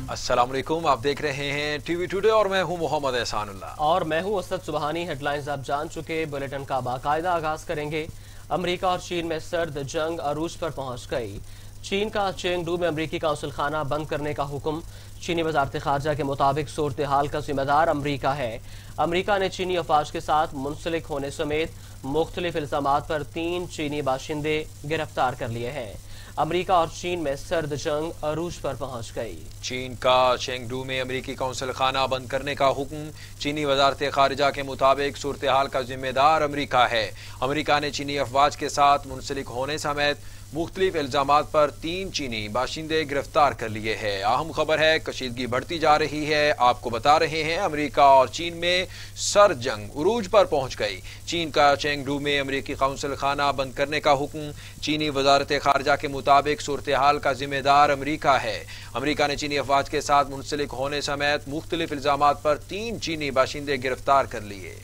अस्सलाम वालेकुम, आप देख रहे हैं टीवी टुडे और मैं हूं मोहम्मद एहसानुल्लाह। और मैं हूं असद सुबहानी। हेडलाइंस आप जान चुके, बुलेटिन का बाकायदा आगाज करेंगे। अमेरिका और चीन में सर्द जंग अरूज पर पहुंच गई। चीन का चेंगडू में अमरीकी काउंसिल खाना बंद करने का हुक्म। चीनी वजारत खारजा के मुताबिक सूरत हाल का जिम्मेदार अमरीका है। अमरीका ने चीनी अफवाज के साथ मुंसलिक होने समेत मुख्तलिफ इल्जामात पर 3 चीनी बाशिंदे गिरफ्तार कर लिए हैं। अमरीका और चीन में सर्द जंग अरूज पर पहुंच गई। चीन का चेंगडू में अमरीकी काउंसिल खाना बंद करने का हुक्म। चीनी वजारत खारजा के मुताबिक सूरत हाल का जिम्मेदार अमरीका है। अमरीका ने चीनी अफवाज के साथ मुंसलिक होने समेत मुख्तलिफ इल्जामात पर 3 चीनी बाशिंदे गिरफ्तार कर लिए हैं। अहम खबर है, कशीदगी बढ़ती जा रही है। आपको बता रहे हैं, अमरीका और चीन में सर्द जंग उरूज पर पहुंच गई। चीन का चेंगडू में अमरीकी काउंसिल खाना बंद करने का हुक्म। चीनी वजारत खारजा के मुताबिक सूरत हाल का जिम्मेदार अमरीका है। अमरीका ने चीनी अफवाज के साथ मुंसलिक होने समेत मुख्तलिफ इल्जामात पर 3 चीनी बाशिंदे गिरफ्तार कर लिए।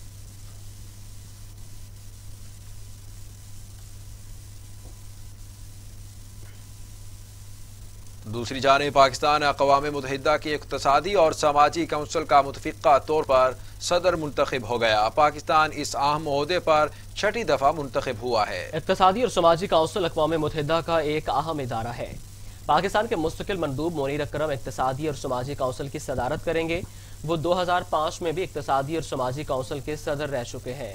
दूसरी जानिब पाकिस्तान अक़वाम मुत्तहिदा की इक़्तिसादी और समाजी काउंसिल का मुतफ़िक़ा तौर पर सदर मुंतखब हो गया। पाकिस्तान इस अहम ओहदे पर 6ठी दफ़ा मुंतखब हुआ है। इक़्तिसादी और समाजी काउंसिल अक़वाम मुत्तहिदा का एक अहम इदारा है। पाकिस्तान के मुस्तकिल मंदूब मोनीर अकरम इक़्तिसादी और समाजी काउंसिल की सदारत करेंगे। वो 2005 में भी इक़्तिसादी और समाजी काउंसिल के सदर रह चुके हैं।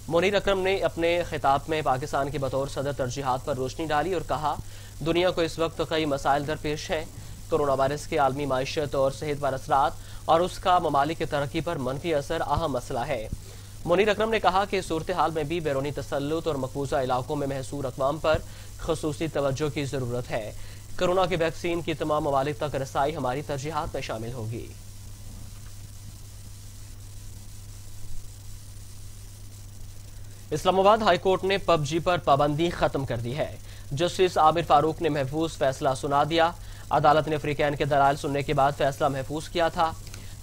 मोनीर अकरम ने अपने खिताब में पाकिस्तान की बतौर सदर तरजीहात पर रोशनी डाली और कहा, दुनिया को इस वक्त कई मसाइल दरपेश हैं। कोरोना वायरस के आलमी माइशत और सेहत पर असरात और उसका ममालिक की तरक्की पर मनफी असर अहम मसला है। मोनीर अकरम ने कहा कि सूरत हाल में भी बैरूनी तसल्लुत और मकबूजा इलाकों में महसूर अक़वाम पर खसूसी तवज्जो की ज़रूरत है। कोरोना की वैक्सीन की तमाम ममालिक तक रसाई हमारी तरजीहात में शामिल होगी। इस्लामाबाद हाई कोर्ट ने पबजी पर पाबंदी खत्म कर दी है। जस्टिस आमिर फारूक ने महफूज फैसला सुना दिया। अदालत ने अफ्रीकैन के दलाल सुनने के बाद फैसला महफूज किया था।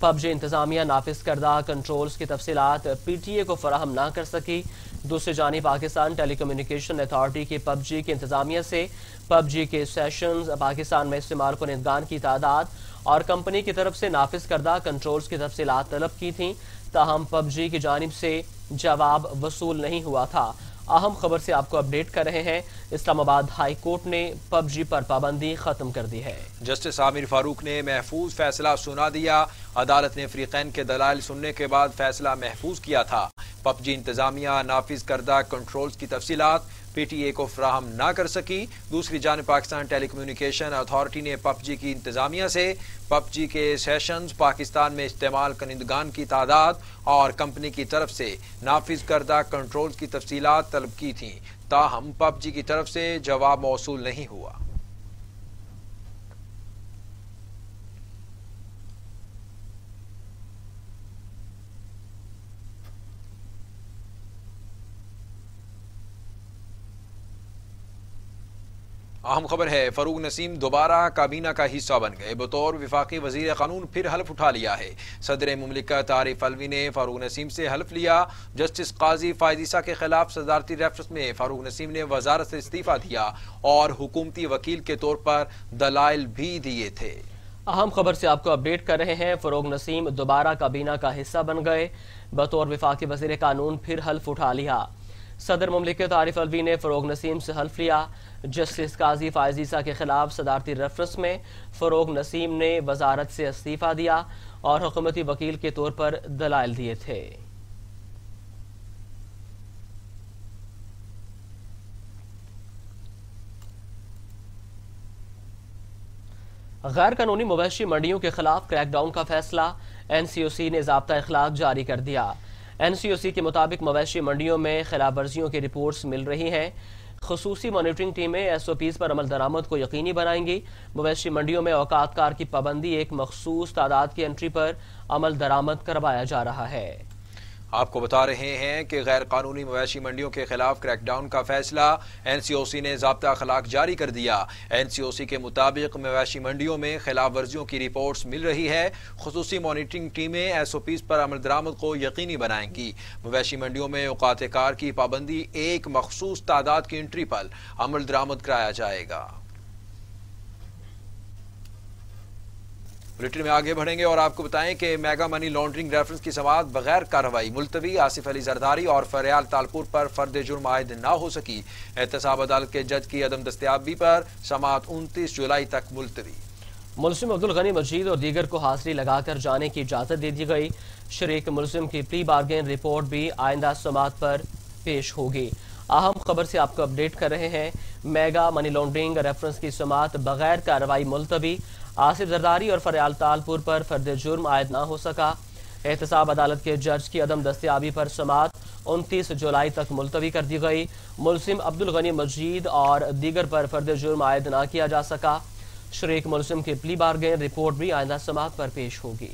पबजी इंतजामिया नाफिज करदा कंट्रोल्स की तफसीलात PTA को फराहम ना कर सकी। दूसरी जानिब पाकिस्तान टेलीकम्युनिकेशन अथॉरिटी की पबजी की इंतजामिया से पबजी के सेशंस, पाकिस्तान में इस्तेमाल कुनिंदगान की तादाद और कंपनी की तरफ से नाफिज करदा कंट्रोल्स की तफसीलात तलब की थी। ताहम पबजी की जानिब से जवाब वसूल नहीं हुआ था। अहम खबर से आपको अपडेट कर रहे हैं, इस्लामाबाद हाई कोर्ट ने पबजी पर पाबंदी खत्म कर दी है। जस्टिस आमिर फारूक ने महफूज फैसला सुना दिया। अदालत ने अफ्रीकैन के दलाल सुनने के बाद फैसला महफूज किया था। पबजी इंतजामिया नाफिज करदा कंट्रोल्स की तफसीलात PTA को फराहम ना कर सकी। दूसरी जानिब पाकिस्तान टेलीकम्युनिकेशन अथॉरिटी ने पबजी की इंतजामिया से पबजी के सेशंस, पाकिस्तान में इस्तेमाल कनिंदगान की तादाद और कंपनी की तरफ से नाफिज करदा कंट्रोल्स की तफसीलात तलब की थी। ताहम पबजी की तरफ से जवाब मौसूल नहीं हुआ। अहम खबर है, फरूक नसीम दोबारा काबीना का हिस्सा बन गए। बतौर विफाकी वजीर कानून फिर हल्फ उठा लिया है। सदर मुमलिकत आरिफ अलवी ने फारूक नसीम से हल्फ लिया। जस्टिस काजी फायजीसा के खिलाफ सदारती रेफरेंस में फारूक नसीम ने वजारत से इस्तीफा दिया और हुकूमती वकील के तौर पर दलाइल भी दिए थे। अहम खबर से आपको अपडेट कर रहे हैं, फरूक नसीम दोबारा काबीना का हिस्सा बन गए। बतौर विफाकी वजीर कानून फिर हल्फ उठा लिया। सदर मुमलिकत आरिफ अलवी ने फरूक नसीम से हल्फ लिया। जस्टिस काजी फायजीसा के खिलाफ सदारती रेफरेंस में फरूक नसीम ने वजारत से इस्तीफा दिया और हुकूमती वकील के तौर पर दलाइल दिए थे। गैर कानूनी मवेशी मंडियों के खिलाफ क्रैकडाउन का फैसला। NCOC ने ज़ाब्ता इखलाक जारी कर दिया। NCOC के मुताबिक मवेशी मंडियों में खिलाफ वर्जियों की रिपोर्ट्स मिल रही हैं। खसूसी मॉनिटरिंग टीमें SOPs पर अमल दरामद को यकीनी बनाएंगी। मवेशी मंडियों में औकात कार की पाबंदी, एक मखसूस तादाद की एंट्री पर अमल दरामद करवाया जा रहा है। आपको बता रहे हैं कि गैर कानूनी मवेशी मंडियों के खिलाफ क्रैकडाउन का फैसला। NCOC ने ज़ाब्ता अखलाक जारी कर दिया। NCOC के मुताबिक मवेशी मंडियों में खिलाफ वर्जियों की रिपोर्ट्स मिल रही है। खुसूसी मॉनिटरिंग टीमें SOPs पर अमल दरामद को यकीनी बनाएंगी। मवेशी मंडियों में औकात कार की पाबंदी, एक मखसूस तादाद की एंट्री पर अमल दरामद कराया जाएगा। बुलेटिन में आगे बढ़ेंगे और आपको बताएं कि मेगा मनी लॉन्ड्रिंग रेफरेंस की समाअत बगैर कार्रवाई मुलतवी। आसिफ अली जरदारी और फरियाल तालपुर पर फर्द जुर्म आयद न हो सकी। एहतसाब अदालत के जज की अदम दस्तयाबी पर समाअत 29 जुलाई तक मुलतवी। मुल्जिम अब्दुल गनी मजीद और दीगर को हाजिरी लगाकर जाने की इजाजत दे दी गई। शरीक मुल्जिम की प्री बार्गेन रिपोर्ट भी आइंदा समाअत पर पेश होगी। अहम खबर से आपको अपडेट कर रहे हैं। मेगा मनी लॉन्ड्रिंग रेफरेंस की समाअत बगैर कार्रवाई मुलतवी। आसिफ जरदारी और फरियाल तालपुर पर फर्द जुर्म आयद न हो सका। एहतसाब अदालत के जज की अदम दस्तयाबी पर समाअत 29 जुलाई तक मुलतवी कर दी गई। मुल्जिम अब्दुल गनी मजीद और दीगर पर फर्द जुर्म आयद न किया जा सका। शरीक मुल्जिम की प्ली बार्गेन रिपोर्ट भी आइंदा समाअत पर पेश होगी।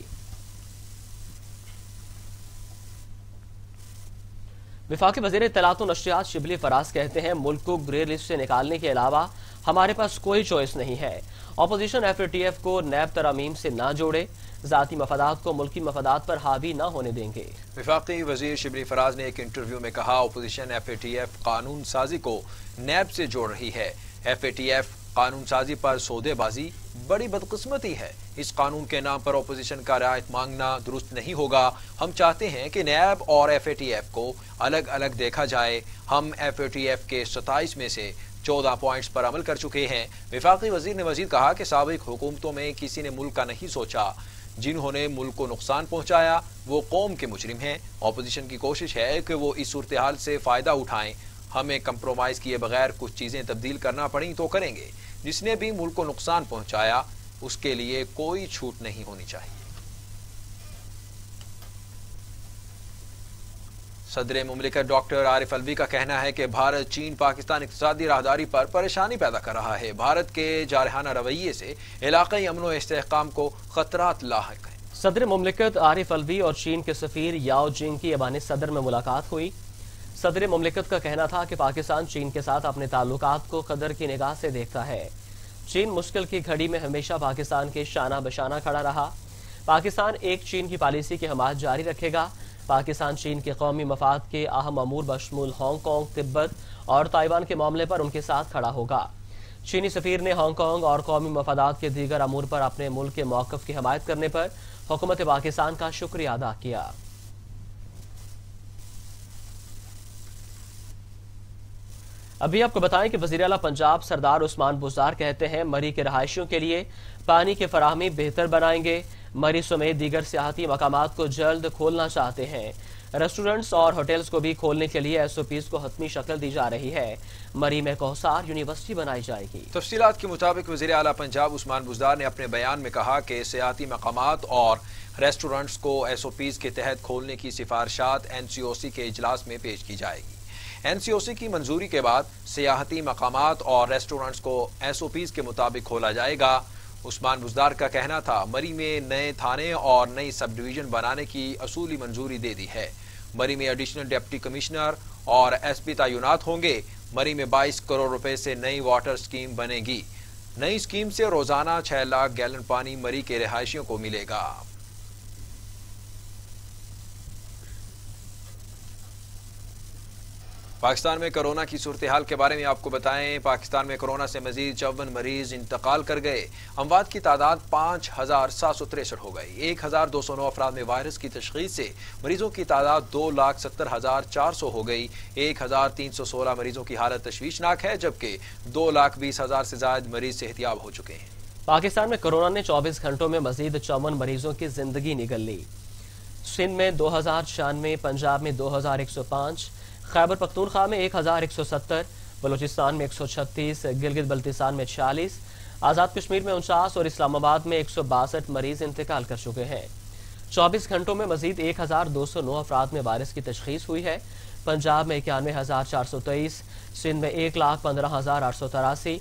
वफाकी वज़ीर इत्तलात और नशरियात शिबली फराज कहते हैं, मुल्क को ग्रे लिस्ट से निकालने के अलावा हमारे पास कोई चॉइस नहीं है। अपोजिशन FATF को नैब तरमीम से ना जोड़े, जाती मफादात को मुल्की मफादात पर हावी न होने देंगे। वफाकी वज़ीर शिबली फराज ने एक इंटरव्यू में कहा, अपोजिशन FATF कानून साजी को नैब से जोड़ रही है। FATF कानून साजी पर सौदेबाजी बड़ी बदकिस्मती है। इस कानून के नाम पर अपोजिशन का रियायत मांगना दुरुस्त नहीं होगा। हम चाहते हैं कि नैब और FATF को अलग अलग देखा जाए। हम FATF के 27 में से 14 पॉइंट्स पर अमल कर चुके हैं। वफाकी वजीर ने मजीद कहा कि साबिक हुकूमतों में किसी ने मुल्क का नहीं सोचा। जिन्होंने मुल्क को नुकसान पहुंचाया वो कौम के मुजरिम हैं। अपोजिशन की कोशिश है कि वो इस सूरत हाल से फायदा उठाएं। हमें कंप्रोमाइज किए बगैर कुछ चीजें तब्दील करना पड़ी तो करेंगे। जिसने भी मुल्क को नुकसान पहुंचाया उसके लिए कोई छूट नहीं होनी चाहिए। सदर मुमलिकत डॉक्टर आरिफ अलवी का कहना है कि भारत चीन पाकिस्तान इक़्तिसादी राहदारी पर परेशानी पैदा कर रहा है। भारत के जारहाना रवैये से इलाक़ाई अमन व इस्तेहकाम को खतरात लाहिक है। सदर मुमलिकत आरिफ अलवी और चीन के सफीर याओ जिंग की ऐवान सदर में मुलाकात हुई। सदर मुमलिकत का कहना था कि पाकिस्तान चीन के साथ अपने ताल्लुकात को कदर की निगाह से देखता है। चीन मुश्किल की घड़ी में हमेशा पाकिस्तान के शाना बशाना खड़ा रहा। पाकिस्तान एक चीन की पॉलिसी की हमायत जारी रखेगा। पाकिस्तान चीन के कौमी मफाद के अहम अमूर बशमूल हांगकांग, तिब्बत और ताइवान के मामले पर उनके साथ खड़ा होगा। चीनी सफीर ने हांगकांग और कौमी मफादात के दीगर अमूर पर अपने मुल्क के मौक़िफ़ की हमायत करने पर हुकूमत पाकिस्तान का शुक्रिया अदा किया। अभी आपको बताएं कि वज़ीर आला पंजाब सरदार उस्मान बुज़दार कहते हैं, मरी के रहायशियों के लिए पानी की फराहमी बेहतर बनाएंगे। मरी समेत दीगर सियाहती मकामात को जल्द खोलना चाहते हैं। रेस्टोरेंट्स और होटल्स को भी खोलने के लिए SOPs को हतमी शक्ल दी जा रही है। मरी में कौसार यूनिवर्सिटी बनाई जाएगी। तफसीलात के मुताबिक वज़ीर आला पंजाब उस्मान बुज़दार ने अपने बयान में कहा कि सियाहती मकामात और रेस्टोरेंट्स को SOPs के तहत खोलने की सिफारिशात NCOC के इजलास में पेश की जाएगी। NCOC की मंजूरी के बाद सियाहती मकामात और रेस्टोरेंट्स को SOPs के मुताबिक खोला जाएगा। उस्मान बुज़दार का कहना था, मरी में नए थाने और नई सब डिवीजन बनाने की असूली मंजूरी दे दी है। मरी में एडिशनल डिप्टी कमिश्नर और SP तैनात होंगे। मरी में 22 करोड़ रुपए से नई वाटर स्कीम बनेगी। नई स्कीम से रोजाना 6 लाख गैलन पानी मरी के रिहायशियों को मिलेगा। पाकिस्तान में कोरोना की सूरत हाल के बारे में आपको बताएं। पाकिस्तान में कोरोना से मजीद 54 मरीज इंतकाल कर गए। अमवात की तादाद 5763 हो गई। 1209 अफराद में वायरस की तशखीस से मरीजों की तादाद 2,70,400 हो गई। 1316 मरीजों की हालत तशवीशनाक है, जबकि 2,20,000 से ज्यादा मरीज सेहतियाब हो चुके हैं। पाकिस्तान में कोरोना ने 24 घंटों में मजीद 54 मरीजों की जिंदगी निगल ली। सिंध में 2096, पंजाब में 2105, खैबर पख्तूनख्वा में 1170, बलूचिस्तान में 136, गिलगित बल्तिस्तान में 46, आज़ाद कश्मीर में 49 और इस्लामाबाद में 162 मरीज इंतकाल कर चुके हैं। 24 घंटों में मजीद 1209 अफराद में वायरस की तशखीस हुई है। पंजाब में 91,423, सिंध में 1,15,883,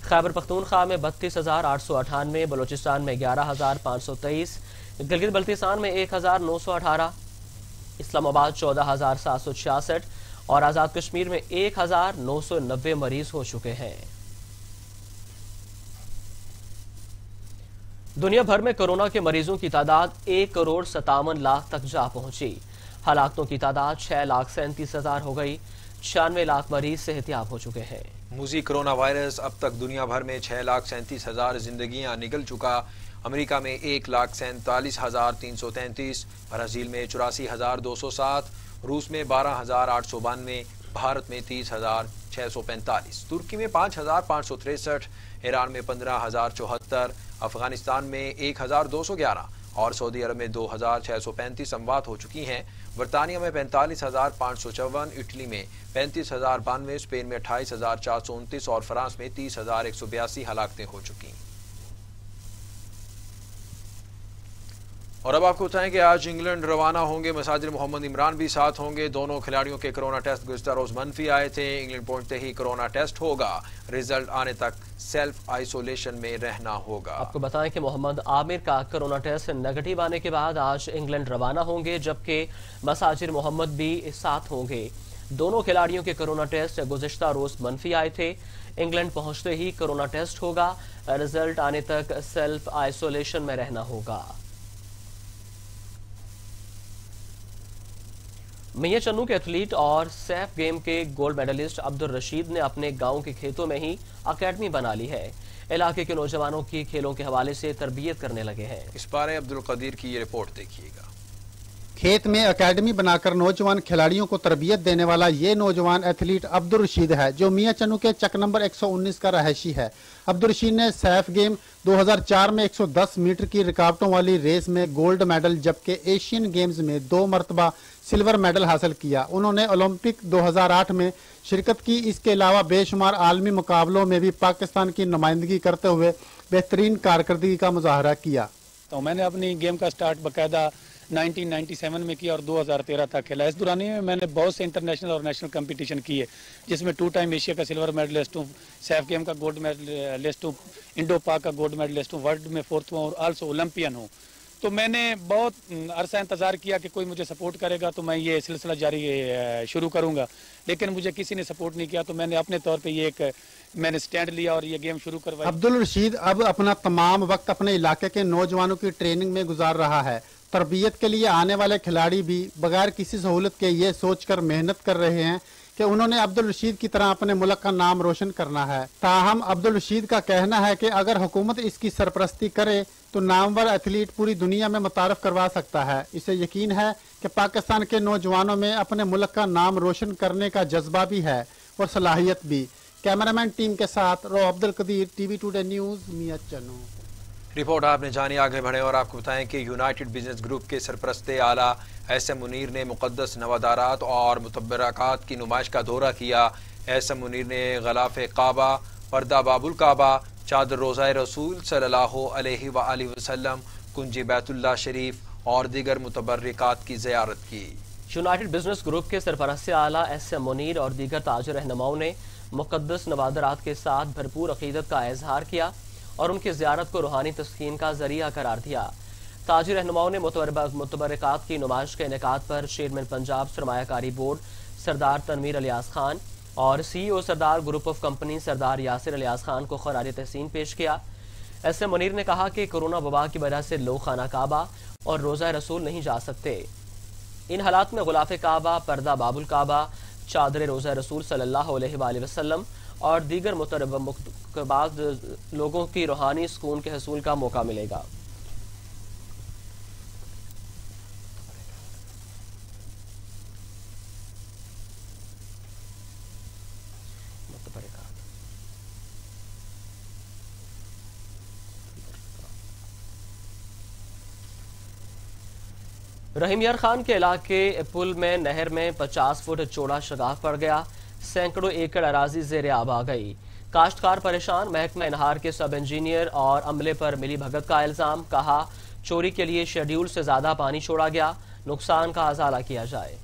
खैबर पख्तूनख्वा में 32,898, बलूचिस्तान में 11,523, गिलगित बल्तिस्तान में 1,918, इस्लामाबाद 14,766 और आज़ाद कश्मीर में 1,990 मरीज हो चुके हैं। दुनिया भर में कोरोना के मरीजों की तादाद 1,57,00,000 तक जा पहुंची। हलाकतों की तादाद 6,37,000 हो गई। 96 लाख मरीज सेहतियाब हो चुके हैं। मूजी कोरोना वायरस अब तक दुनिया भर में 6,37,000 जिंदगियां निगल चुका। अमेरिका में 1,47,333, ब्राजील में 84,207, रूस में 12,892, भारत में 30,645, तुर्की में 5,563, ईरान में 15,074, अफगानिस्तान में 1,211 और सऊदी अरब में 2,635 अमवात हो चुकी हैं। बरतानिया में 45,554, इटली में 35,092, स्पेन में 28,429 और फ्रांस में 30,182 हलाकतें हो चुकी। और अब आपको बताएं कि आज इंग्लैंड रवाना होंगे। मसाजिर मोहम्मद इमरान भी साथ होंगे। दोनों खिलाड़ियों के कोरोना टेस्ट गुज़िश्ता रोज मनफी आए थे। इंग्लैंड पहुंचते ही कोरोना टेस्ट होगा, रिजल्ट आने तक सेल्फ आइसोलेशन में रहना होगा। आपको बताएं कि मोहम्मद आमिर का कोरोना टेस्ट नेगेटिव आने के बाद आज इंग्लैंड रवाना होंगे, जबकि मसाजिर मोहम्मद भी साथ होंगे। दोनों खिलाड़ियों के कोरोना टेस्ट गुज़िश्ता रोज मनफी आए थे। इंग्लैंड पहुंचते ही कोरोना टेस्ट होगा, रिजल्ट आने तक सेल्फ आइसोलेशन में रहना होगा। मियां चन्नू के एथलीट और सैफ गेम के गोल्ड मेडलिस्ट अब्दुल रशीद ने अपने गांव के खेतों में ही अकेडमी बना ली है। इलाके के नौजवानों की खेलों के हवाले से तरबियत करने लगे हैं। इस बारे अब्दुल कदीर की ये रिपोर्ट देखिएगा। खेत में अकेडमी बनाकर नौजवान खिलाड़ियों को तरबियत देने वाला ये नौजवान एथलीट अब्दुल रशीद है, जो मियां चन्नू के चक नंबर 119 का रहायशी है। अब्दुल रशीद ने सैफ गेम 2004 में 110 मीटर की रुकावटों वाली रेस में गोल्ड मेडल, जबकि एशियन गेम्स में 2 मरतबा सिल्वर मेडल हासिल किया। उन्होंने ओलंपिक 2008 में शिरकत की। इसके अलावा बेशुमार आलमी मुकाबलों में भी पाकिस्तान की नुमाइंदगी करते हुए बेहतरीन कारकर्दगी का मुजाहरा किया। तो मैंने अपनी गेम का स्टार्ट बाकायदा 1997 में किया और 2013 तक खेला। इस दौरान में मैंने बहुत से इंटरनेशनल और नेशनल कंपटीशन किए, जिसमें 2 टाइम एशिया का सिल्वर मेडलिस्ट हूँ, सैफ गेम का गोल्ड मेडलिस्ट हूँ, इंडो पाक का गोल्ड मेडलिस्ट हूँ, वर्ल्ड में 4th हूँ और आल्सो ओलंपियन हूँ। तो मैंने बहुत अरसा इंतज़ार किया कि कोई मुझे सपोर्ट करेगा तो मैं ये सिलसिला जारी शुरू करूँगा, लेकिन मुझे किसी ने सपोर्ट नहीं किया। तो मैंने अपने तौर पे ये मैंने स्टैंड लिया और ये गेम शुरू करवाई। अब्दुल रशीद अब अपना तमाम वक्त अपने इलाके के नौजवानों की ट्रेनिंग में गुजार रहा है। तरबियत के लिए आने वाले खिलाड़ी भी बगैर किसी सहूलत के ये सोचकर मेहनत कर रहे हैं कि उन्होंने अब्दुल रशीद की तरह अपने मुल्क का नाम रोशन करना है। ताहम अब्दुल रशीद का कहना है कि अगर हुकूमत इसकी सरपरस्ती करे तो नामवर एथलीट पूरी दुनिया में मुतारफ करवा सकता है। इसे यकीन है कि पाकिस्तान के नौजवानों में अपने मुल्क का नाम रोशन करने का जज्बा भी है और सलाहियत भी। कैमरामैन टीम के साथ रो Abdul Qadir, TV today news, Mian Channu. Report आपने जानी। आगे बढ़े और आपको बताएं कि यूनाइटेड बिजनेस ग्रुप के सरपरस्ते आला एसएम मुनीर ने मुक़द्दस नवादारात और मुतबरकात की नुमाइश का दौरा किया। एसएम मुनीर ने गलाफ़े काबा, पर्दा बाबुल काबा, चादर रोज़ाए रसूल सल्लल्लाहु अलैहि वसल्लम, कुंजी बैतुल्लाह शरीफ और दीगर मुतबर्रिकात की ज़ियारत की। यूनाइटेड बिजनेस ग्रुप के सरपरस्ते आला एसएम मुनीर और दीगर ताजिर रहनुमाओं ने मुक़द्दस नवादारात के साथ भरपूर अक़ीदत का इजहार किया और उनकी ज़ियारत को रूहानी तस्कीन का जरिया करार दिया। ताजिर रहनुमाओं ने मुतबरकात की नुमाइश के इनेकाद पर चेयरमैन पंजाब सरमायाकारी बोर्ड सरदार तनवीर अलियास खान और CEO Sardar group of company Sardar Yasir alias Khan को खराज तहसीन पेश किया। एसएम मुनीर ने कहा कि कोरोना वबा की वजह से लोग खाना काबा और रोज़ा रसूल नहीं जा सकते। इन हालात में गुलाफ़े काबा, पर्दा बाबुल काबा, चादर रोज़ा रसूल सल्लल्लाहु अलैहि वसल्लम और दीगर मुतबरकात लोगों की रूहानी सुकून के हसूल का मौका मिलेगा। रहीम यार खान के इलाके पुल में नहर में 50 फुट चौड़ा शगाफ पड़ गया। सैकड़ों एकड़ अराजी ज़ेर आब आ गई। काश्तकार परेशान। महकमा इनहार के सब इंजीनियर और अमले पर मिली भगत का इल्जाम। कहा चोरी के लिए शेड्यूल से ज्यादा पानी छोड़ा गया, नुकसान का अजाला किया जाए।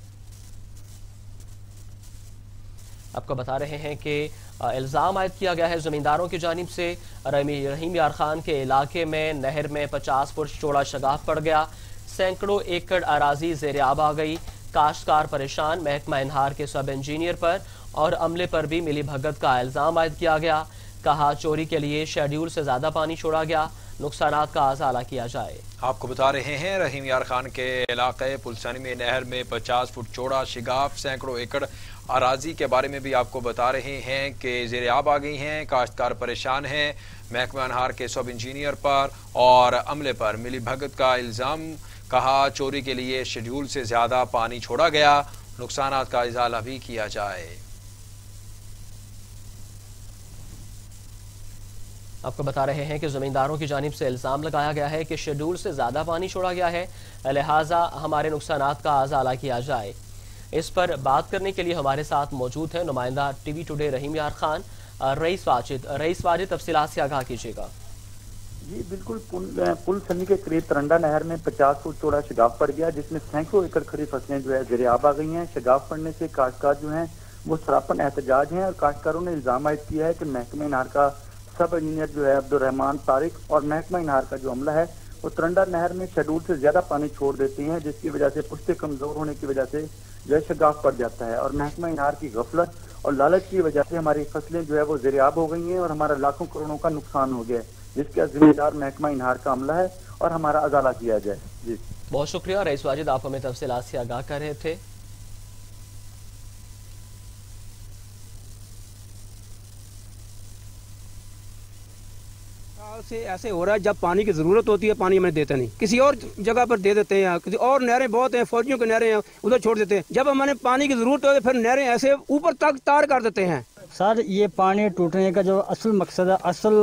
आपको बता रहे हैं कि इल्जाम आयद किया गया है जमींदारों की जानिब से। रहीम यार खान के इलाके में नहर में 50 फुट चौड़ा शगाफ पड़ गया। सैकड़ों एकड़ अराजी ज़ेर आब आ गई। काश्तकार परेशान। महकमा इनहार के सब इंजीनियर पर और अमले पर भी मिली भगत का इल्जाम आयद किया गया। कहा चोरी के लिए शेड्यूल से ज्यादा पानी छोड़ा गया, नुकसानात का अजाला किया जाए। आपको बता रहे हैं रहीम यार खान के इलाके पुलसानी में नहर में 50 फुट चौड़ा शिगाफ सैकड़ों एकड़ अराजी के बारे में भी आपको बता रहे हैं कि ज़ेर-ए-आब आ गई हैं। काश्तकार परेशान हैं। महकमा अनहार के सब इंजीनियर पर और अमले पर मिली भगत का इल्ज़ाम। कहा चोरी के लिए शेड्यूल से ज्यादा पानी छोड़ा गया, नुकसानात का इजाला भी किया जाए। आपको बता रहे हैं कि जमींदारों की जानिब से इल्जाम लगाया गया है कि शेड्यूल से ज्यादा पानी छोड़ा गया है, लिहाजा हमारे नुकसानात का अजाला किया जाए। इस पर बात करने के लिए हमारे साथ मौजूद है नुमाइंदा टीवी टुडे रहीम यार खान। रईस वाजिद तफसीलात से आगाह कीजिएगा। जी बिल्कुल, पुल सन्नी के करीब तरंडा नहर में 50 फुट चौड़ा शिगाफ पड़ गया, जिसमें सैकड़ों एकड़ खड़ी फसलें जो है ज़ेर-ए-आब आ गई हैं। शिगाफ पड़ने से काश्तकार जो हैं वो सरापन एहतजाज हैं और काश्तकारों ने इल्जाम आयद किया है कि महकमा इनहार का सब इंजीनियर जो है अब्दुर्रहमान तारिक और महकमा इनहार का जो अमला है वो तरंडा नहर में शेड्यूल से ज्यादा पानी छोड़ देते हैं, जिसकी वजह से पुश्ते कमजोर होने की वजह से जो है शिगाफ पड़ जाता है। और महकमा इनहार की गफलत और लालच की वजह से हमारी फसलें जो है वो ज़ेर-ए-आब हो गई हैं और हमारा लाखों करोड़ों का नुकसान हो गया है, जिसका जिम्मेदार महकमा इनहार का अमला है और हमारा अजाला किया जाए। जी बहुत शुक्रिया रईस वाजिद, आप हमें तफसीलात से आगाह कर रहे थे। से ऐसे हो रहा है, जब पानी की जरूरत होती है पानी हमें देते नहीं, किसी और जगह पर दे देते हैं, किसी और नहरें बहुत हैं, फौजियों की नहरें हैं उधर छोड़ देते हैं। जब हमें पानी की जरूरत होती है फिर नहरें ऐसे ऊपर तक तार कर देते हैं। सर ये पानी टूटने का जो असल मकसद है, असल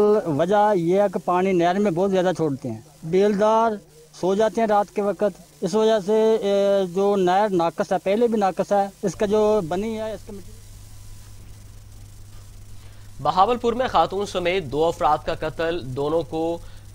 वजह यह है कि पानी नहर में बहुत ज़्यादा छोड़ते हैं, बेलदार सो जाते हैं रात के वक्त, इस वजह से जो नहर नाकस है, पहले भी नाकस है, इसका जो बनी है इसका। बहावलपुर में खातून समेत 2 अफराद का कत्ल, दोनों को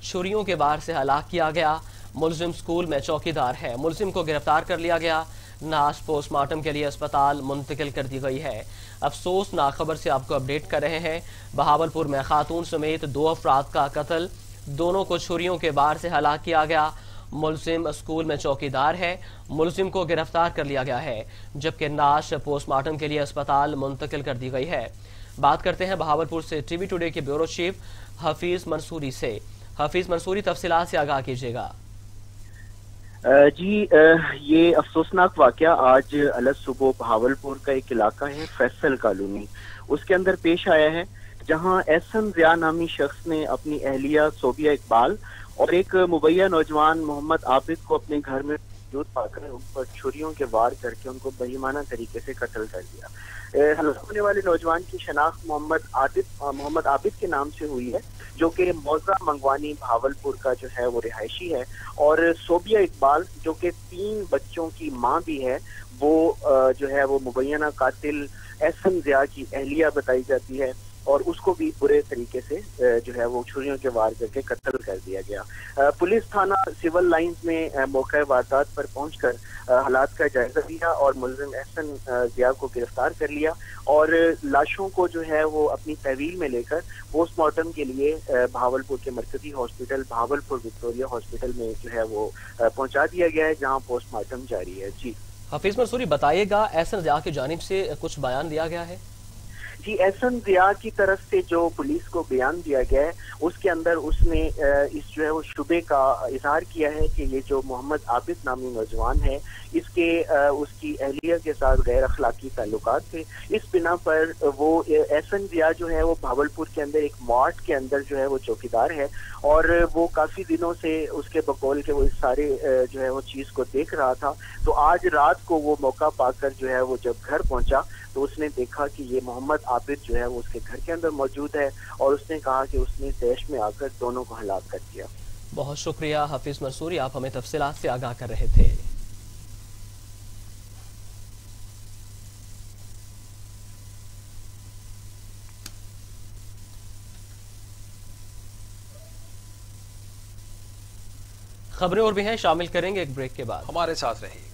छुरियों के वार से हलाक किया गया। मुलजिम स्कूल में चौकीदार है, मुलजिम को गिरफ्तार कर लिया गया। नाश पोस्टमार्टम के लिए अस्पताल मुंतकिल कर दी गई है। अफसोसनाक खबर से आपको अपडेट कर रहे हैं। बहावलपुर में खातून समेत 2 अफराद का कत्ल, दोनों को छुरियों के वार से हलाक किया गया। मुलजिम स्कूल में चौकीदार है, मुलजिम को गिरफ्तार कर लिया गया है, जबकि नाश पोस्टमार्टम के लिए अस्पताल मुंतकिल कर दी गई है। बात करते हैं बहावलपुर से टीवी टुडे के ब्यूरो चीफ हफीज मंसूरी से। हफीज मंसूरी, तफसीलात से आगाह कीजिएगा। जी ये अफसोसनाक वाकया आज अलग सुबह बहावलपुर का एक इलाका है फैसल कॉलोनी, उसके अंदर पेश आया है, जहां एहसन ज़िया नामी शख्स ने अपनी अहलिया सोबिया इकबाल और एक मुबैया नौजवान मोहम्मद आबिद को अपने घर में मौजूद पाकर उन पर छुरियों के वार करके उनको बेईमाना तरीके से कत्ल कर दिया। हलाक होने वाले नौजवान की शनाख्त मोहम्मद आबिद के नाम से हुई है, जो कि मौजा मंगवानी भावलपुर का जो है वो रिहायशी है, और सोबिया इकबाल जो कि 3 बच्चों की मां भी है, वो जो है वो मुबैना कातिल एहसन ज़िया की अहलिया बताई जाती है, और उसको भी बुरे तरीके से जो है वो छुरियों के वार करके कत्ल कर दिया गया। पुलिस थाना सिविल लाइंस में मौके वारदात पर पहुंचकर हालात का जायजा लिया और मुलजिम एहसन ज़िया को गिरफ्तार कर लिया और लाशों को जो है वो अपनी तहवील में लेकर पोस्टमार्टम के लिए भावलपुर के मरकजी हॉस्पिटल भावलपुर विक्टोरिया हॉस्पिटल में जो है वो पहुंचा दिया गया है, जहाँ पोस्टमार्टम जारी है। जी हफीज मंसूरी, बताइएगा एहसन ज़िया की जानिब से कुछ बयान दिया गया है? जी एहसन ज़िया की तरफ से जो पुलिस को बयान दिया गया है उसके अंदर उसने इस जो है वो शुबे का इजहार किया है कि ये जो मोहम्मद आबिद नामी नौजवान है इसके उसकी अहलिया के साथ गैर अखलाकी ताल्लुकात थे। इस बिना पर वो एहसन ज़िया जो है वो भावलपुर के अंदर एक मॉर्ट के अंदर जो है वो चौकीदार है और वो काफी दिनों से उसके बकौल के वो इस सारे जो है वो चीज को देख रहा था। तो आज रात को वो मौका पाकर जो है वो जब घर पहुंचा तो उसने देखा कि ये मोहम्मद आबिद जो है वो उसके घर के अंदर मौजूद है और उसने कहा कि उसने तैश में आकर दोनों को हलाक कर दिया। बहुत शुक्रिया हफीज मंसूरी, आप हमें तफसीलात से आगाह कर रहे थे। खबरें और भी हैं, शामिल करेंगे एक ब्रेक के बाद, हमारे साथ रहिएगा।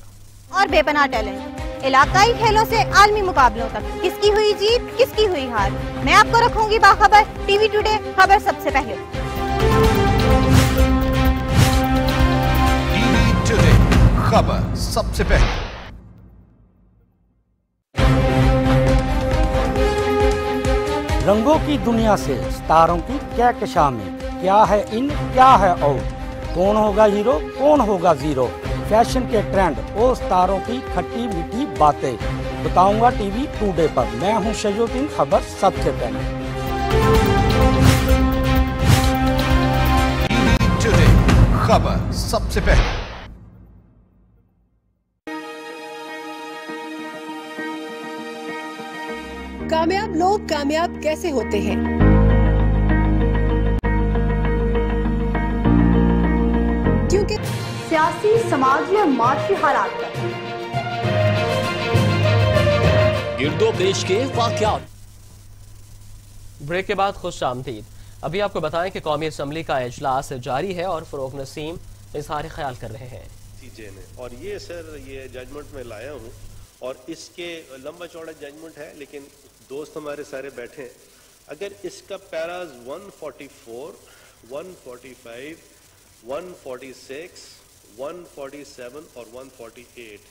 और बेपनाह टैलेंट, इलाकाई खेलों से आलमी मुकाबलों तक, किसकी हुई जीत किसकी हुई हार, मैं आपको रखूंगी बाखबर। टीवी टुडे, खबर सबसे पहले। टीवी टुडे, खबर सबसे पहले। रंगों की दुनिया से सितारों की कहकशां में क्या है इन क्या है आउट, कौन होगा हीरो कौन होगा जीरो, फैशन के ट्रेंड और सितारों की खट्टी मीठी बातें बताऊंगा टीवी टुडे पर। मैं हूं शजोद्दीन, खबर सबसे पहले। टीवी टुडे, खबर सबसे पहले। कामयाब लोग कामयाब कैसे होते हैं? क्योंकि सियासी, समाजी और माशी हालात पर गिरदो पेश के वाकयात। ब्रेक के बाद खुश आमदीद। अभी आपको बताएं कि कौमी असम्बली का इजलास जारी है और फरोग नसीम इजहार ख्याल कर रहे हैं। और ये सर ये जजमेंट में लाया हूँ और इसके लंबा चौड़ा जजमेंट है, लेकिन दोस्त हमारे सारे बैठे हैं। अगर इसका पैराज 144, 145, 146, 147 और 148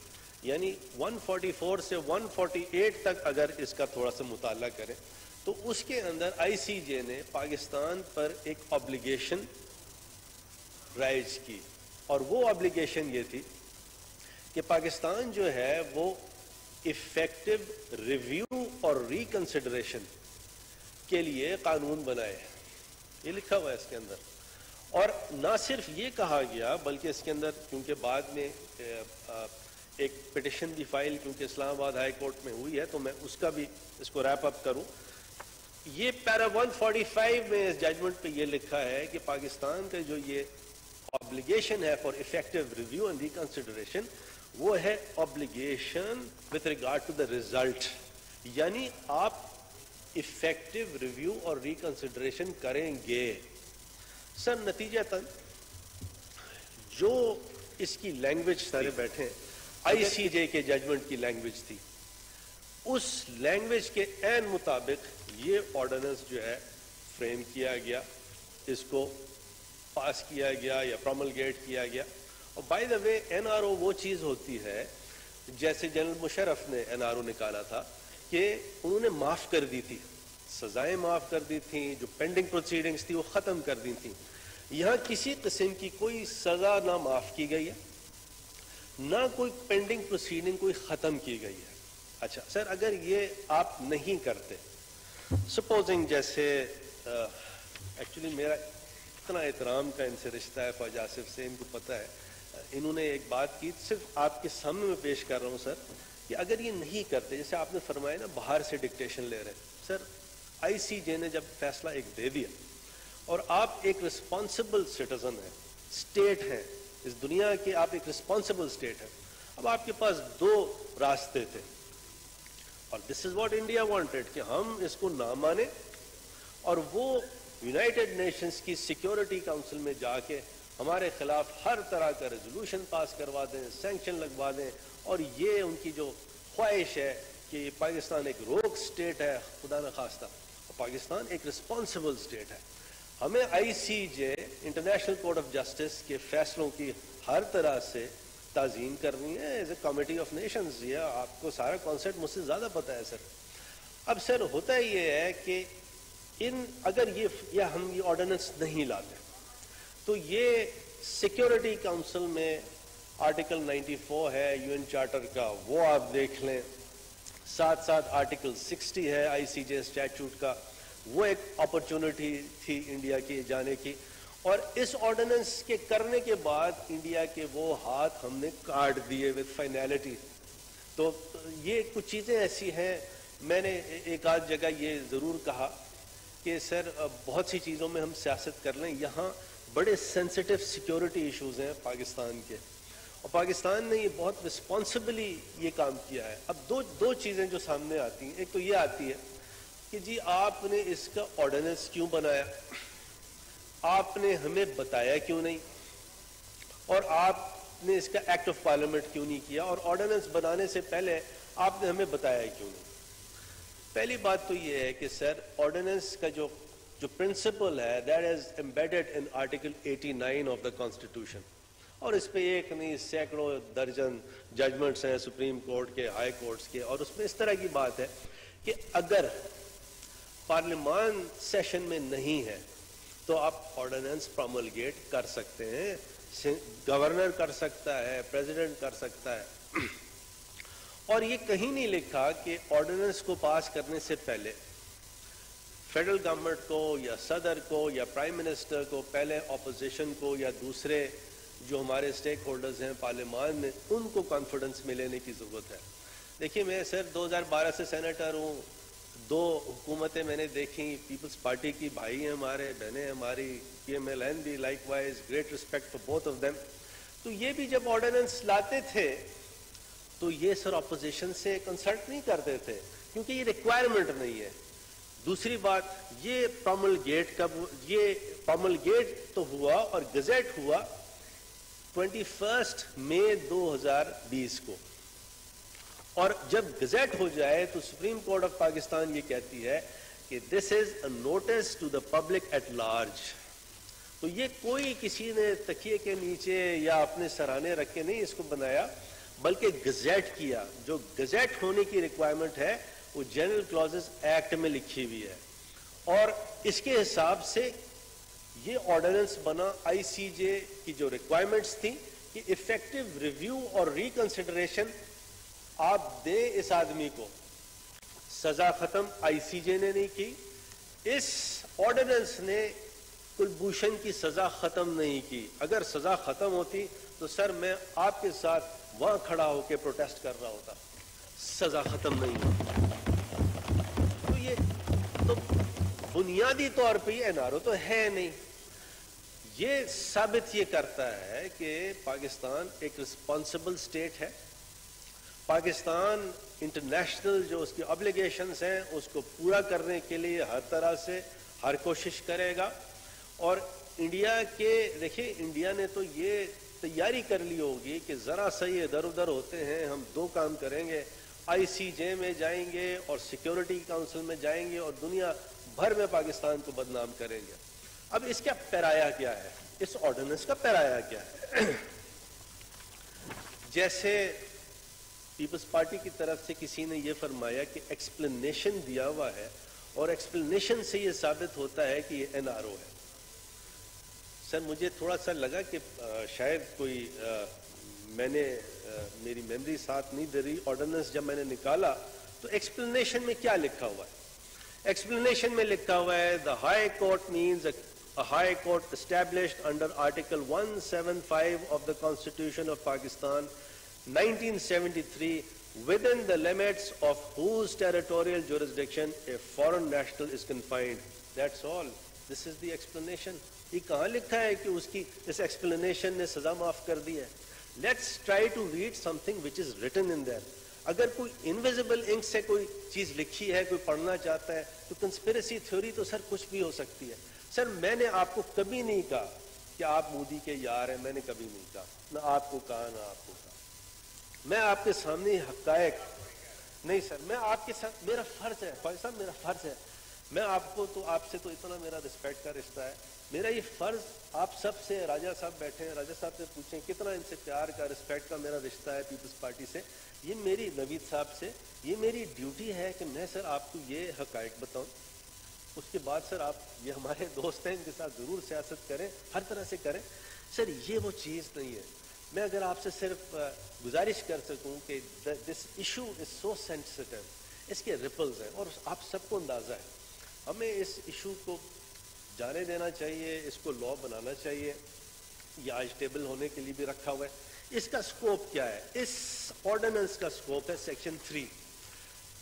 यानी 144 से 148 तक अगर इसका थोड़ा सा मुताला करें तो उसके अंदर आईसीजे ने पाकिस्तान पर एक ऑब्लिगेशन राइज की, और वो ऑब्लिगेशन ये थी कि पाकिस्तान जो है वो इफेक्टिव रिव्यू और रिकंसिडरेशन के लिए कानून बनाए। ये लिखा हुआ है इसके अंदर। और ना सिर्फ ये कहा गया बल्कि इसके अंदर, क्योंकि बाद में एक पिटिशन भी फाइल क्योंकि इस्लामाबाद हाई कोर्ट में हुई है तो मैं उसका भी इसको रैप अप करूं। ये पैरा 145 में इस जजमेंट पे ये लिखा है कि पाकिस्तान का जो ये ऑब्लिगेशन है for effective review and reconsideration, वो है obligation with regard to the result, यानी आप इफेक्टिव रिव्यू और रिकंसिडरेशन करेंगे। सर नतीजतन जो इसकी लैंग्वेज सारे बैठे हैं आईसीजे के जजमेंट की लैंग्वेज थी, उस लैंग्वेज के ऐन मुताबिक ये ऑर्डिनेंस जो है फ्रेम किया गया, इसको पास किया गया या प्रोमलगेट किया गया। और बाय द वे एनआरओ वो चीज़ होती है जैसे जनरल मुशर्रफ ने एनआरओ निकाला था कि उन्होंने माफ़ कर दी थी, सजाएं माफ़ कर दी थी, जो पेंडिंग प्रोसीडिंग्स थी वो ख़त्म कर दी थी। यहाँ किसी किस्म की कोई सज़ा ना माफ़ की गई है, ना कोई पेंडिंग प्रोसीडिंग कोई ख़त्म की गई है। अच्छा सर, अगर ये आप नहीं करते, सपोजिंग जैसे एक्चुअली मेरा इतना एहतराम का इनसे रिश्ता है फौज आसिफ से, इनको पता है, इन्होंने एक बात की, सिर्फ आपके सामने में पेश कर रहा हूँ सर, कि अगर ये नहीं करते, जैसे आपने फरमाया ना बाहर से डिक्टेशन ले रहे हैं, सर आईसीजे ने जब फैसला एक दे दिया और आप एक रिस्पॉन्सिबल सिटीजन है, स्टेट है, इस दुनिया के आप एक रिस्पॉन्सिबल स्टेट है, अब आपके पास दो रास्ते थे और this is what India wanted कि हम इसको ना माने और वो यूनाइटेड नेशंस की सिक्योरिटी काउंसिल में जाके हमारे खिलाफ हर तरह का रेजोल्यूशन पास करवा दें, सैंक्शन लगवा दें, और ये उनकी जो ख्वाहिश है कि पाकिस्तान एक रोक स्टेट है, खुदा न खास्ता, और पाकिस्तान एक रिस्पॉन्सिबल स्टेट है। हमें ICJ international court of justice के फैसलों की हर तरह से ताज़ीम करनी है as a comity of nations. ये आपको सारा कॉन्सेप्ट मुझसे ज़्यादा पता है सर। अब सर होता ये है कि अगर हम ये ऑर्डिनेंस नहीं लाते तो ये सिक्योरिटी काउंसिल में आर्टिकल 94 है यूएन चार्टर का, वो आप देख लें, साथ साथ आर्टिकल 60 है आईसीजे स्टैट्यूट का, वो एक अपॉर्चुनिटी थी इंडिया की जाने की, और इस ऑर्डिनेंस के करने के बाद इंडिया के वो हाथ हमने काट दिए विद फाइनैलिटी। तो ये कुछ चीज़ें ऐसी हैं, मैंने एक आध जगह ये ज़रूर कहा कि सर बहुत सी चीज़ों में हम सियासत कर लें, यहाँ बड़े सेंसिटिव सिक्योरिटी इश्यूज हैं पाकिस्तान के, और पाकिस्तान ने ये बहुत रिस्पॉन्सिबली ये काम किया है। अब दो चीज़ें जो सामने आती हैं, एक तो ये आती है कि जी आपने इसका ऑर्डिनेंस क्यों बनाया, आपने हमें बताया क्यों नहीं, और आपने इसका एक्ट ऑफ पार्लियामेंट क्यों नहीं किया, और ऑर्डिनेंस बनाने से पहले आपने हमें बताया क्यों नहीं। पहली बात तो ये है कि सर ऑर्डिनेंस का जो प्रिंसिपल है that is embedded in article 89 of the constitution, और इस पे एक नहीं सैकड़ों दर्जन जजमेंट्स हैं सुप्रीम कोर्ट के, हाई कोर्ट्स के, और उसमें इस तरह की बात है कि अगर पार्लियामान सेशन में नहीं है तो आप ऑर्डिनेंस प्रोमलगेट कर सकते हैं, गवर्नर कर सकता है, प्रेसिडेंट कर सकता है। और ये कहीं नहीं लिखा कि ऑर्डिनेंस को पास करने से पहले फेडरल गवर्नमेंट को या सदर को या प्राइम मिनिस्टर को पहले ऑपोजिशन को या दूसरे जो हमारे स्टेक होल्डर्स हैं पार्लियामान में उनको कॉन्फिडेंस में लेने की ज़रूरत है। देखिए, मैं सर 2012 से सेनेटर हूँ, 2 हुकूमतें मैंने देखी, पीपल्स पार्टी की भाई हैं हमारे, बहनें हमारी, PMLN भी likewise, great respect for both of them. तो ये भी जब ऑर्डिनेंस लाते थे तो ये सर ऑपोजिशन से कंसल्ट नहीं करते थे क्योंकि ये रिक्वायरमेंट नहीं है। दूसरी बात, ये प्रोमलगेट तो हुआ और गजेट हुआ 21 मई 2020 को, और जब गजेट हो जाए तो सुप्रीम कोर्ट ऑफ पाकिस्तान ये कहती है कि this is a notice to the public at large. तो ये कोई किसी ने तकिए के नीचे या अपने सराहने रख के नहीं इसको बनाया, बल्कि गजेट किया। जो गजेट होने की रिक्वायरमेंट है वो जनरल क्लॉजेस एक्ट में लिखी हुई है, और इसके हिसाब से ये ऑर्डिनेंस बना। ICJ की जो रिक्वायरमेंट्स थी कि इफेक्टिव रिव्यू और रिकंसिडरेशन आप दे इस आदमी को, सजा खत्म ICJ ने नहीं की। इस ऑर्डिनेंस ने कुलभूषण की सजा खत्म नहीं की। अगर सजा खत्म होती तो सर मैं आपके साथ वहां खड़ा होकर प्रोटेस्ट कर रहा होता। सजा खत्म नहीं हुई तो ये तो बुनियादी तौर पे ये NRO तो है नहीं। ये साबित ये करता है कि पाकिस्तान एक रिस्पॉन्सिबल स्टेट है। पाकिस्तान इंटरनेशनल जो उसकी ऑब्लिगेशंस हैं उसको पूरा करने के लिए हर तरह से हर कोशिश करेगा। और इंडिया के देखिए, इंडिया ने तो ये तैयारी कर ली होगी कि जरा सा ये इधर उधर होते हैं, हम 2 काम करेंगे, ICJ में जाएंगे और सिक्योरिटी काउंसिल में जाएंगे और दुनिया भर में पाकिस्तान को बदनाम करेंगे। अब इसका पैराया क्या है, इस ऑर्डिनेंस का पैराया क्या है? जैसे पीपल्स पार्टी की तरफ से किसी ने यह फरमाया कि एक्सप्लेनेशन दिया हुआ है और एक्सप्लेनेशन से यह साबित होता है कि ये NRO है। सर मुझे थोड़ा सा लगा कि शायद कोई मेरी मेमोरी साथ नहीं दे रही। ऑर्डिनेंस जब मैंने निकाला तो एक्सप्लेनेशन में क्या लिखा हुआ है? एक्सप्लेनेशन में लिखा हुआ है the high court means a high court established under Article 175 of the Constitution of Pakistan 1973 within the limits of whose territorial jurisdiction a foreign national is confined. That's all. This is the explanation. ये कहाँ लिखा है कि उसकी इस explanation ने सजा माफ कर दी है? Let's try to read something which is written in there. अगर कोई invisible ink से कोई चीज लिखी है, कोई पढ़ना चाहता है, तो conspiracy theory तो सर कुछ भी हो सकती है। सर मैंने आपको कभी नहीं कहा कि आप मोदी के यार हैं, मैंने कभी नहीं कहा, ना आपको कहा ना आपको कहा। मैं आपके सामने हकायक नहीं सर, मैं आपके साथ, मेरा फर्ज है भाई साहब, मेरा फर्ज है। मैं आपको तो आपसे तो इतना मेरा रिस्पेक्ट का रिश्ता है, मेरा ये फर्ज आप सब से, राजा साहब बैठे हैं, राजा साहब से पूछें कितना इनसे प्यार का रिस्पेक्ट का मेरा रिश्ता है पीपल्स पार्टी से। ये मेरी नवीद साहब से ये मेरी ड्यूटी है कि मैं सर आपको ये हकायक बताऊं। उसके बाद सर आप ये हमारे दोस्त हैं, इनके साथ जरूर सियासत करें, हर तरह से करें। सर ये वो चीज़ नहीं है। मैं अगर आपसे सिर्फ गुजारिश कर सकूं कि this issue is so sensitive, इसके रिपल्स हैं और आप सबको अंदाजा है। हमें इस इशू को जाने देना चाहिए, इसको लॉ बनाना चाहिए। ये आज टेबल होने के लिए भी रखा हुआ है। इसका स्कोप क्या है? इस ऑर्डिनेंस का स्कोप है सेक्शन 3।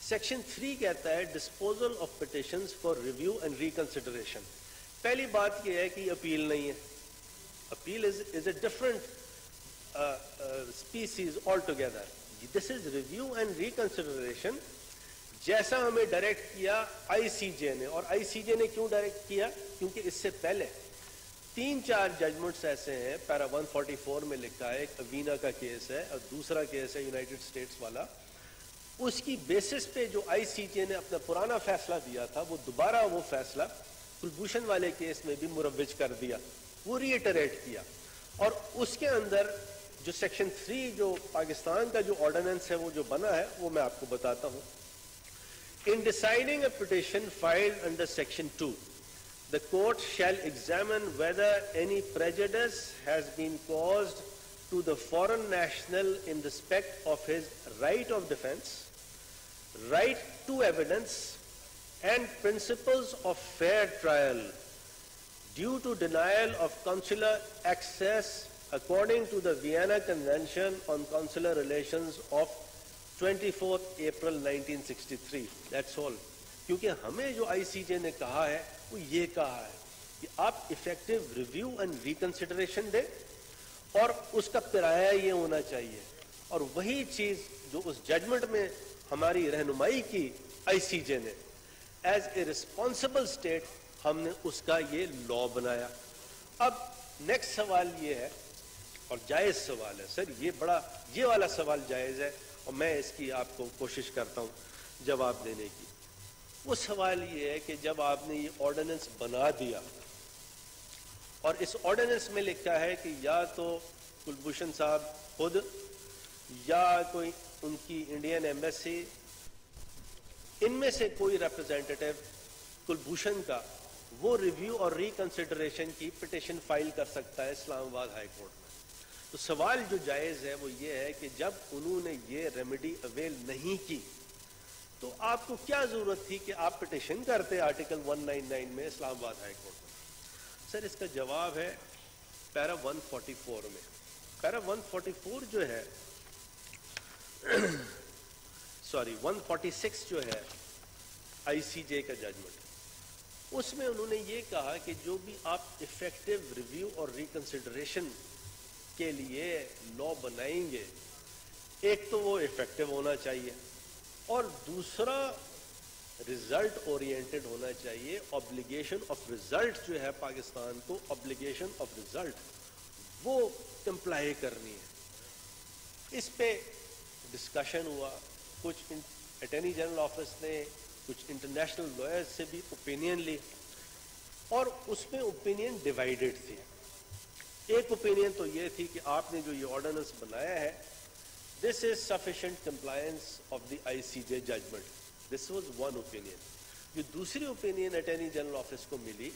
सेक्शन 3 कहता है disposal of petitions for review and reconsideration. पहली बात यह है कि अपील नहीं है। Appeal is a different species all together. This is review and reconsideration. जैसा हमें डायरेक्ट किया ICJ ने, और ICJ ने क्यों डायरेक्ट किया? क्योंकि इससे पहले 3-4 जजमेंट्स ऐसे हैं। पैरा 144 में लिखा है, एक अवीना का केस है और दूसरा केस है यूनाइटेड स्टेट्स वाला। उसकी बेसिस पे जो ICJ ने अपना पुराना फैसला दिया था, वो दोबारा वो फैसला कुलभूषण वाले केस में भी मुरव्विज कर दिया, वो रीइटरेट किया। और उसके अंदर जो सेक्शन 3 जो पाकिस्तान का जो ऑर्डिनेंस है वो जो बना है, वो मैं आपको बताता हूं In deciding a petition filed under Section 2, the court shall examine whether any prejudice has been caused to the foreign national in respect of his right of defense, right to evidence, and principles of fair trial due to denial of consular access according to the Vienna Convention on Consular Relations of 24th April 1963. That's all. क्योंकि हमें जो ICJ ने कहा है वो ये कहा है कि आप इफेक्टिव रिव्यू एंड रिकंसिडरेशन दें और उसका किराया ये होना चाहिए, और वही चीज जो उस जजमेंट में हमारी रहनुमाई की ICJ ने, एज ए रिस्पॉन्सिबल स्टेट हमने उसका ये लॉ बनाया। अब नेक्स्ट सवाल ये है, और जायज सवाल है सर, ये वाला सवाल जायज है और मैं इसकी आपको कोशिश करता हूं जवाब देने की। वो सवाल ये है कि जब आपने ये ऑर्डिनेंस बना दिया और इस ऑर्डिनेंस में लिखा है कि या तो कुलभूषण साहब खुद या कोई उनकी इंडियन एम्बेसी, इनमें से कोई रिप्रेजेंटेटिव कुलभूषण का वो रिव्यू और रिकंसिडरेशन की पिटिशन फाइल कर सकता है इस्लामाबाद हाई कोर्ट में। तो सवाल जो जायज है वो ये है कि जब उन्होंने ये रेमेडी अवेल नहीं की तो आपको क्या जरूरत थी कि आप पिटिशन करते आर्टिकल 199 में इस्लामाबाद हाई कोर्ट में? सर इसका जवाब है पैरा 144 में। पैरा 144 जो है सॉरी 146 जो है ICJ का जजमेंट, उसमें उन्होंने ये कहा कि जो भी आप इफेक्टिव रिव्यू और रिकंसिडरेशन के लिए लॉ बनाएंगे, एक तो वो इफेक्टिव होना चाहिए और दूसरा रिजल्ट ओरिएंटेड होना चाहिए। ऑब्लिगेशन ऑफ रिजल्ट जो है पाकिस्तान को, ऑब्लिगेशन ऑफ रिजल्ट वो कंप्लाई करनी है। इस पे डिस्कशन हुआ, कुछ अटॉर्नी जनरल ऑफिस ने कुछ इंटरनेशनल लॉयर्स से भी ओपिनियन ली और उसमें ओपिनियन डिवाइडेड थी। एक ओपिनियन तो ये थी कि आपने जो ये ऑर्डिनेंस बनाया है, this is sufficient compliance of the ICJ judgment. This was one opinion. जो दूसरी ओपिनियन अटॉर्नी जनरल ऑफिस को मिली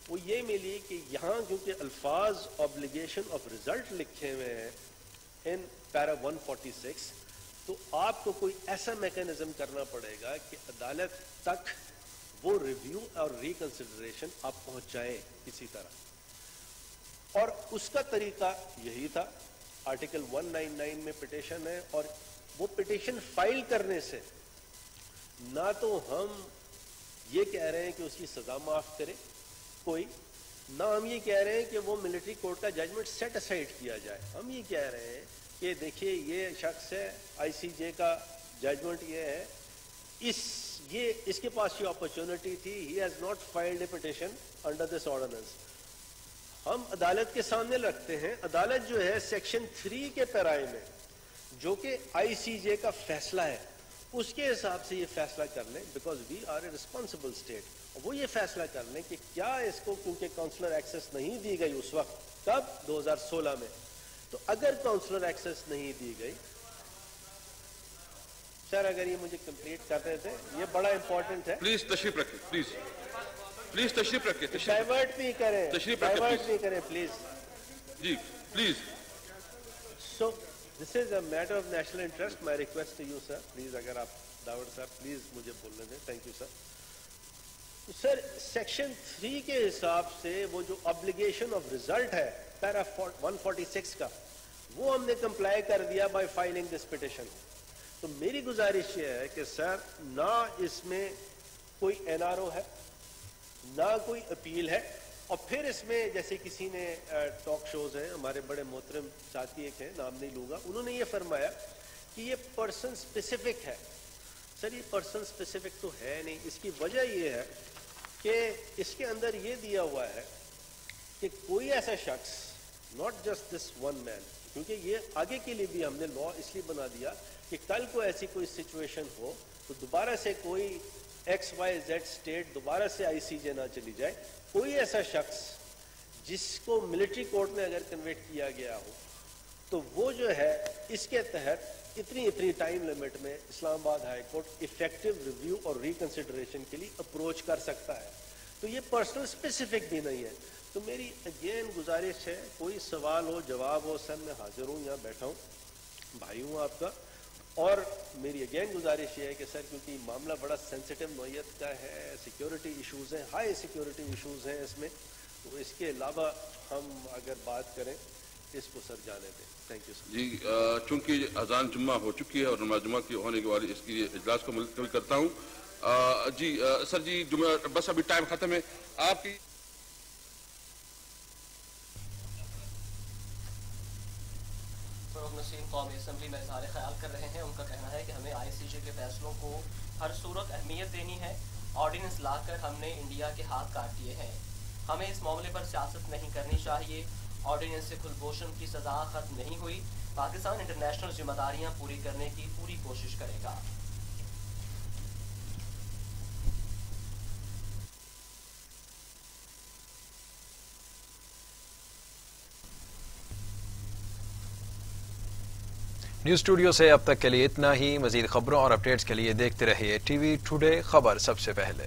वो ये मिली कि यहाँ क्योंकि अल्फाज ऑब्लिगेशन ऑफ रिजल्ट लिखे हुए हैं इन पैरा 146, तो आपको कोई ऐसा मैकेनिज्म करना पड़ेगा कि अदालत तक वो रिव्यू और रिकंसिडरेशन आप पहुंचाएं किसी तरह, और उसका तरीका यही था। आर्टिकल 199 में पिटिशन है और वो पिटिशन फाइल करने से ना तो हम ये कह रहे हैं कि उसकी सजा माफ करे कोई, ना हम ये कह रहे हैं कि वो मिलिट्री कोर्ट का जजमेंट सेट असाइड किया जाए। हम ये कह रहे हैं कि देखिए ये शख्स है, ICJ का जजमेंट ये है, इसके पास ये अपॉर्चुनिटी थी, he has not filed a petition under this ordinance. हम अदालत के सामने रखते हैं, अदालत जो है सेक्शन 3 के पैराए में जो कि ICJ का फैसला है उसके हिसाब से ये फैसला कर लें, because we are a responsible state, और वो ये फैसला कर लें कि क्या इसको, क्योंकि काउंसलर एक्सेस नहीं दी गई उस वक्त, कब 2016 में, तो अगर काउंसलर एक्सेस नहीं दी गई, सर अगर ये मुझे कंप्लीट कर रहे थे, ये बड़ा इंपॉर्टेंट है। प्लीज तशरीफ रखिए, प्लीज तशरीफ रखिए, डाइवर्ट नहीं करें, डाइवर्ट नहीं करें प्लीज जी, please. So this is a matter of national interest, my request to you sir, please अगर आप दावड़ साहब प्लीज मुझे बोलने दें। Thank you sir. तो सर सेक्शन 3 के हिसाब से वो जो ऑब्लिगेशन ऑफ रिजल्ट है पैरा 146 का, वो हमने कंप्लाई कर दिया बाय फाइलिंग दिस पिटिशन। तो मेरी गुजारिश ये है कि सर ना इसमें कोई NRO है ना कोई अपील है, और फिर इसमें जैसे किसी ने टॉक शोज हैं, हमारे बड़े मोहतरम साथी एक हैं, नाम नहीं लूंगा, उन्होंने ये फरमाया कि ये पर्सन स्पेसिफिक है। सर ये पर्सन स्पेसिफिक तो है नहीं। इसकी वजह ये है कि इसके अंदर ये दिया हुआ है कि कोई ऐसा शख्स, not just this one man, क्योंकि ये आगे के लिए भी हमने लॉ इसलिए बना दिया कि कल को ऐसी कोई सिचुएशन हो तो दोबारा से कोई XYZ स्टेट दोबारा से ICJ ना चली जाए। कोई ऐसा शख्स जिसको मिलिट्री कोर्ट में अगर कन्विक्ट किया गया हो तो वो जो है इसके तहत इतनी टाइम लिमिट में Islamabad high court effective review और रिकंसिडरेशन के लिए अप्रोच कर सकता है। तो ये पर्सनल स्पेसिफिक भी नहीं है। तो मेरी अगेन गुजारिश है, कोई सवाल हो जवाब हो, सर मैं हाजिर हूँ, यहाँ बैठा हूँ, भाई हूँ आपका। और मेरी अगेन गुजारिश ये है कि सर क्योंकि मामला बड़ा सेंसिटिव नौयत का है, सिक्योरिटी इशूज़ हैं, हाई सिक्योरिटी इशूज़ हैं इसमें, तो इसके अलावा हम अगर बात करें इसको सर जाने दें। Thank you sir. जी चूंकि अजान जुम्मा हो चुकी है और नमाज जुम्मा की होने के बाद इसकी इजलास को मुलतवी करता हूँ। जी सर जी जुम्मा बस अभी टाइम खत्म है आपकी। कौमी असम्बली में इज़हार ख्याल कर रहे हैं। उनका कहना है कि हमें ICJ के फैसलों को हर सूरत अहमियत देनी है। ऑर्डिनेंस लाकर हमने इंडिया के हाथ काट दिए हैं। हमें इस मामले पर सियासत नहीं करनी चाहिए। ऑर्डिनेंस से कुलभूषण की सजा खत्म नहीं हुई। पाकिस्तान इंटरनेशनल जिम्मेदारियां पूरी करने की पूरी कोशिश करेगा। न्यूज़ स्टूडियो से अब तक के लिए इतना ही। मजीद खबरों और अपडेट्स के लिए देखते रहिए TV टुडे खबर सबसे पहले।